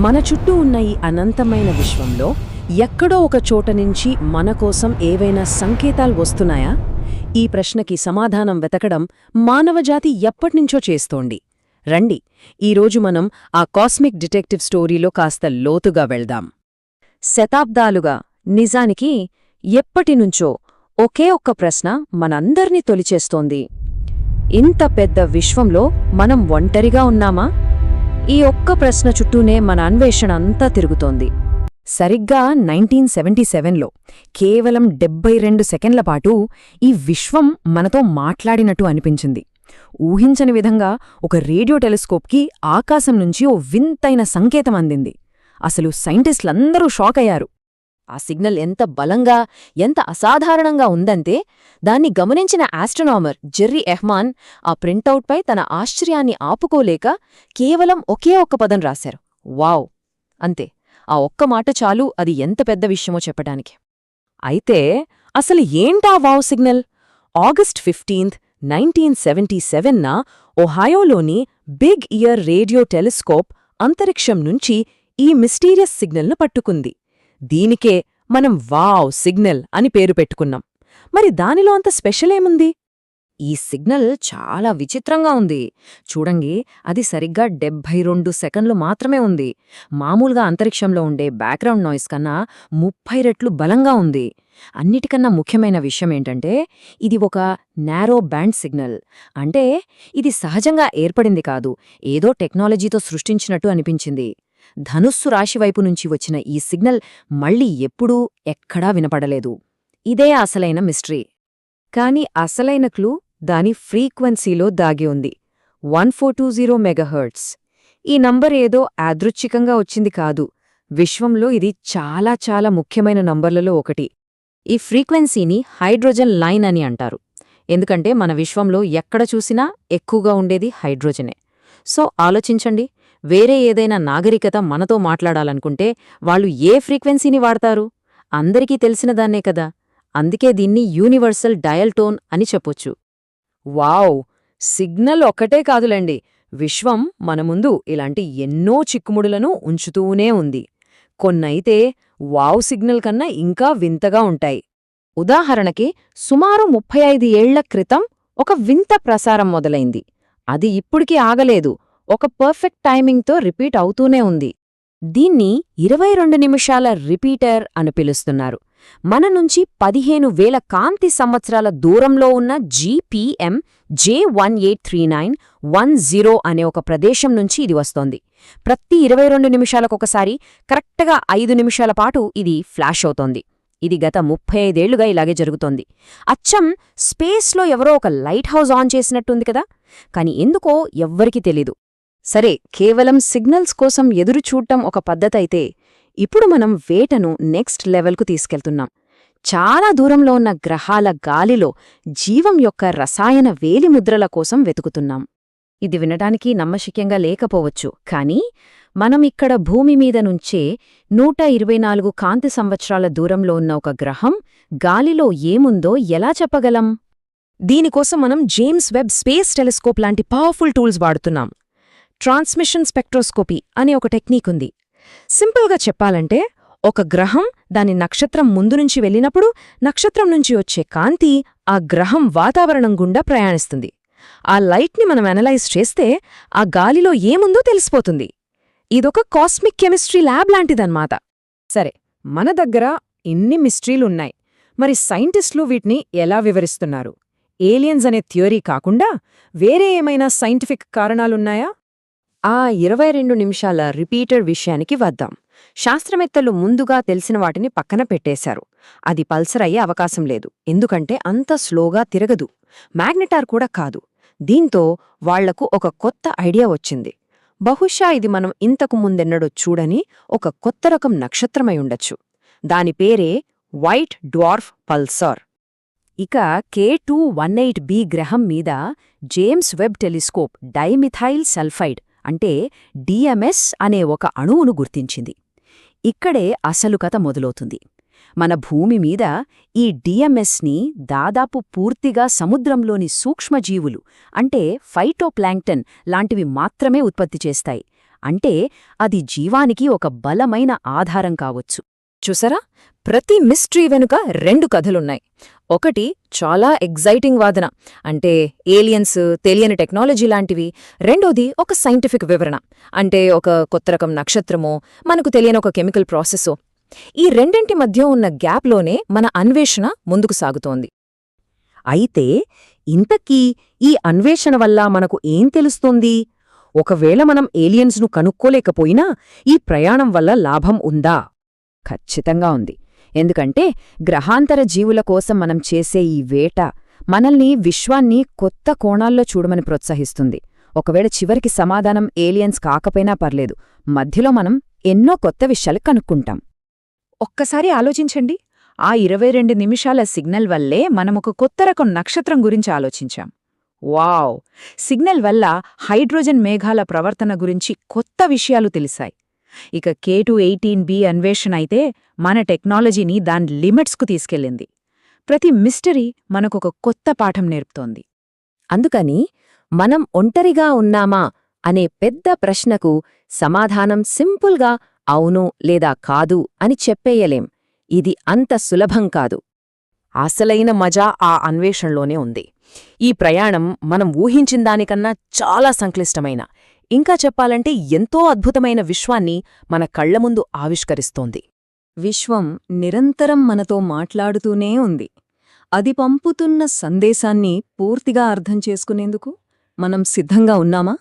మన చుట్టూ ఉన్న ఈ అనంతమైన విశ్వంలో ఎక్కడో ఒక చోట నుంచి మన కోసం ఏవైనా సంకేతాలు వస్తున్నాయా? ఈ ప్రశ్నకి సమాధానం వెతకడం మానవజాతి ఎప్పటినుంచో చేస్తోంది. రండి, ఈరోజు మనం ఆ కాస్మిక్ డిటెక్టివ్ స్టోరీలో కాస్త లోతుగా వెళ్దాం. శతాబ్దాలుగా, నిజానికి ఎప్పటినుంచో ఒకే ఒక్క ప్రశ్న మనందర్నీ తొలిచేస్తోంది. ఇంత పెద్ద విశ్వంలో మనం ఒంటరిగా ఉన్నామా? ఈ ఒక్క ప్రశ్న చుట్టూనే మన అన్వేషణ అంతా తిరుగుతోంది. సరిగ్గా 1977లో కేవలం 72 సెకండ్ల పాటు ఈ విశ్వం మనతో మాట్లాడినట్టు అనిపించింది. ఊహించని విధంగా ఒక రేడియో టెలిస్కోప్కి ఆకాశం నుంచి ఓ వింతైన సంకేతం అందింది. అసలు సైంటిస్టులందరూ షాక్ అయ్యారు. ఆ సిగ్నల్ ఎంత బలంగా, ఎంత అసాధారణంగా ఉందంటే దాన్ని గమనించిన ఆస్ట్రోనామర్ జెర్రీ ఎహ్మాన్ ఆ ప్రింటౌట్పై తన ఆశ్చర్యాన్ని ఆపుకోలేక కేవలం ఒకే ఒక్క పదం రాశారు, వావ్. అంతే, ఆ ఒక్క మాట చాలు అది ఎంత పెద్ద విషయమో చెప్పడానికి. అయితే అసలు ఏంటా వావ్ సిగ్నల్? ఆగస్ట్ 15, 1977న ఒహాయోలోని బిగ్ ఇయర్ రేడియో టెలిస్కోప్ అంతరిక్షం నుంచి ఈ మిస్టీరియస్ సిగ్నల్ను పట్టుకుంది. దీనికే మనం వావ్ సిగ్నల్ అని పేరు పెట్టుకున్నాం. మరి దానిలో అంత స్పెషలేముంది? ఈ సిగ్నల్ చాలా విచిత్రంగా ఉంది. చూడండి, అది సరిగ్గా 72 సెకండ్లు మాత్రమే ఉంది. మామూలుగా అంతరిక్షంలో ఉండే బ్యాక్గ్రౌండ్ నాయిస్ కన్నా 30 రెట్లు బలంగా ఉంది. అన్నిటికన్నా ముఖ్యమైన విషయమేంటంటే ఇది ఒక నారో బ్యాండ్ సిగ్నల్. అంటే ఇది సహజంగా ఏర్పడింది కాదు, ఏదో టెక్నాలజీతో సృష్టించినట్టు అనిపించింది. ధనుస్సు రాశివైపు నుంచి వచ్చిన ఈ సిగ్నల్ మళ్ళీ ఎప్పుడూ ఎక్కడా వినపడలేదు. ఇదే అసలైన మిస్టరీ. కాని అసలైన క్లూ దాని ఫ్రీక్వెన్సీలో దాగి ఉంది. 1420 మెగాహెర్ట్జ్. ఈ నంబర్ ఏదో యాదృచ్ఛికంగా వచ్చింది కాదు. విశ్వంలో ఇది చాలా చాలా ముఖ్యమైన నంబర్లలో ఒకటి. ఈ ఫ్రీక్వెన్సీని హైడ్రోజన్ లైన్ అని అంటారు. ఎందుకంటే మన విశ్వంలో ఎక్కడ చూసినా ఎక్కువగా ఉండేది హైడ్రోజనే. సో ఆలోచించండి, వేరే ఏదైనా నాగరికత మనతో మాట్లాడాలనుకుంటే వాళ్ళు ఏ ఫ్రీక్వెన్సీని వాడతారు? అందరికీ తెలిసినదాన్నే కదా. అందుకే దీన్ని యూనివర్సల్ డయల్ టోన్ అని చెప్పొచ్చు. వావ్, సిగ్నల్ ఒక్కటే కాదులేండి, విశ్వం మన ముందు ఇలాంటి ఎన్నో చిక్కుముడులను ఉంచుతూనే ఉంది. కొన్నైతే వావ్ సిగ్నల్ కన్నా ఇంకా వింతగా ఉంటాయి. ఉదాహరణకి సుమారు 35 ఏళ్ల క్రితం ఒక వింత ప్రసారం మొదలైంది. అది ఇప్పుడికి ఆగలేదు, ఒక పర్ఫెక్ట్ టైమింగ్తో రిపీట్ అవుతూనే ఉంది. దీన్ని 22 నిమిషాల రిపీటర్ అని పిలుస్తున్నారు. మన నుంచి 15,000 కాంతి సంవత్సరాల దూరంలో ఉన్న GPM J183910 అనే ఒక ప్రదేశం నుంచి ఇది వస్తోంది. ప్రతి 22 నిమిషాలకొకసారి కరెక్ట్గా 5 నిమిషాల పాటు ఇది ఫ్లాష్ అవుతోంది. ఇది గత 35 ఏళ్లుగా ఇలాగే జరుగుతోంది. అచ్చం స్పేస్లో ఎవరో ఒక లైట్ హౌస్ ఆన్ చేసినట్టుంది కదా. కాని ఎందుకో ఎవ్వరికీ తెలీదు. సరే, కేవలం సిగ్నల్స్ కోసం ఎదురుచూడటం ఒక పద్ధతైతే, ఇప్పుడు మనం వేటను నెక్స్ట్ లెవెల్కు తీసుకెళ్తున్నాం. చాలా దూరంలో ఉన్న గ్రహాల గాలిలో జీవం యొక్క రసాయన వేలిముద్రల కోసం వెతుకుతున్నాం. ఇది వినడానికి నమ్మశక్యంగా లేకపోవచ్చు, కానీ మనం ఇక్కడ భూమి మీద నుంచే 124 కాంతి సంవత్సరాల దూరంలో ఉన్న ఒక గ్రహం గాలిలో ఏముందో ఎలా చెప్పగలం? దీనికోసం మనం జేమ్స్ వెబ్ స్పేస్ టెలిస్కోప్ లాంటి పవర్ఫుల్ టూల్స్ వాడుతున్నాం. ట్రాన్స్మిషన్ స్పెక్ట్రోస్కోపీ అనే ఒక టెక్నిక్ ఉంది. సింపుల్గా చెప్పాలంటే, ఒక గ్రహం దాని నక్షత్రం ముందు నుంచి వెళ్ళినప్పుడు నక్షత్రం నుంచి వచ్చే కాంతి ఆ గ్రహం వాతావరణం గుండా ప్రయాణిస్తుంది. ఆ లైట్ని మనం అనలైజ్ చేస్తే ఆ గాలిలో ఏముందో తెలిసిపోతుంది. ఇదొక కాస్మిక్ కెమిస్ట్రీ ల్యాబ్ లాంటిదన్నమాట. సరే, మన దగ్గర ఇన్ని మిస్టరీలున్నాయి. మరి సైంటిస్టులు వీటిని ఎలా వివరిస్తున్నారు? ఏలియన్స్ అనే థియరీ కాకుండా వేరే ఏమైనా సైంటిఫిక్ కారణాలున్నాయా? ఆ 22 నిమిషాల రిపీటర్ విషయానికి వద్దాం. శాస్త్రవేత్తలు ముందుగా తెలిసిన వాటిని పక్కన పెట్టేశారు. అది పల్సర్ అయ్యే అవకాశం లేదు, ఎందుకంటే అంత స్లోగా తిరగదు. మ్యాగ్నెటార్ కూడా కాదు. దీంతో వాళ్లకు ఒక కొత్త ఐడియా వచ్చింది. బహుశా ఇది మనం ఇంతకు ముందెన్నడో చూడని ఒక కొత్త రకం నక్షత్రమై ఉండొచ్చు. దాని పేరే వైట్ డ్వార్ఫ్ పల్సార్. ఇక K218b గ్రహం మీద James Webb telescope dimethyl sulphide అంటే DMS అనే ఒక అణువును గుర్తించింది. ఇక్కడే అసలు కథ మొదలవుతుంది. మన భూమి మీద ఈ DMSని దాదాపు పూర్తిగా సముద్రంలోని సూక్ష్మజీవులు అంటే ఫైటోప్లాంక్టన్ లాంటివి మాత్రమే ఉత్పత్తి చేస్తాయి. అంటే అది జీవానికి ఒక బలమైన ఆధారం కావచ్చు. చూసారా, ప్రతి మిస్టరీ వెనుక 2 కథలున్నాయి. ఒకటి చాలా ఎగ్జైటింగ్ వాదన, అంటే ఏలియన్స్, తెలియని టెక్నాలజీ లాంటివి. రెండోది ఒక సైంటిఫిక్ వివరణ, అంటే ఒక కొత్త రకం నక్షత్రమో, మనకు తెలియని ఒక కెమికల్ ప్రాసెసో. ఈ రెండింటి మధ్య ఉన్న గ్యాప్లోనే మన అన్వేషణ ముందుకు సాగుతోంది. అయితే ఇంతకీ ఈ అన్వేషణ వల్ల మనకు ఏం తెలుస్తోంది? ఒకవేళ మనం ఏలియన్స్ను కనుక్కోలేకపోయినా ఈ ప్రయాణం వల్ల లాభం ఉందా? ఖచ్చితంగా ఉంది. ఎందుకంటే గ్రహాంతర జీవుల కోసం మనం చేసే ఈ వేట మనల్ని, విశ్వాన్ని కొత్త కోణాల్లో చూడమని ప్రోత్సహిస్తుంది. ఒకవేళ చివరికి సమాధానం ఏలియన్స్ కాకపోయినా పర్లేదు, మధ్యలో మనం ఎన్నో కొత్త విషయాలు కనుక్కుంటాం. ఒక్కసారి ఆలోచించండి, ఆ 22 నిమిషాల సిగ్నల్ వల్లే మనమొక కొత్త రకం నక్షత్రం గురించి ఆలోచించాం. వావ్! సిగ్నల్ వల్ల హైడ్రోజన్ మేఘాల ప్రవర్తన గురించి కొత్త విషయాలు తెలిసాయి. ఇక K2-18b అన్వేషణ అయితే మన టెక్నాలజీని దాని లిమిట్స్కు తీసుకెళ్ళింది. ప్రతి మిస్టరీ మనకొక కొత్త పాఠం నేర్పుతోంది. అందుకని మనం ఒంటరిగా ఉన్నామా అనే పెద్ద ప్రశ్నకు సమాధానం సింపుల్గా అవును లేదా కాదు అని చెప్పేయలేం. ఇది అంత సులభం కాదు. అసలైన మజా ఆ అన్వేషణలోనే ఉంది. ఈ ప్రయాణం మనం ఊహించిందానికన్నా చాలా సంక్లిష్టమైన, ఇంకా చెప్పాలంటే ఎంతో అద్భుతమైన విశ్వాన్ని మన కళ్ల ముందు ఆవిష్కరిస్తోంది. విశ్వం నిరంతరం మనతో మాట్లాడుతూనే ఉంది. అది పంపుతున్న సందేశాన్ని పూర్తిగా అర్థం చేసుకునేందుకు మనం సిద్ధంగా ఉన్నామా?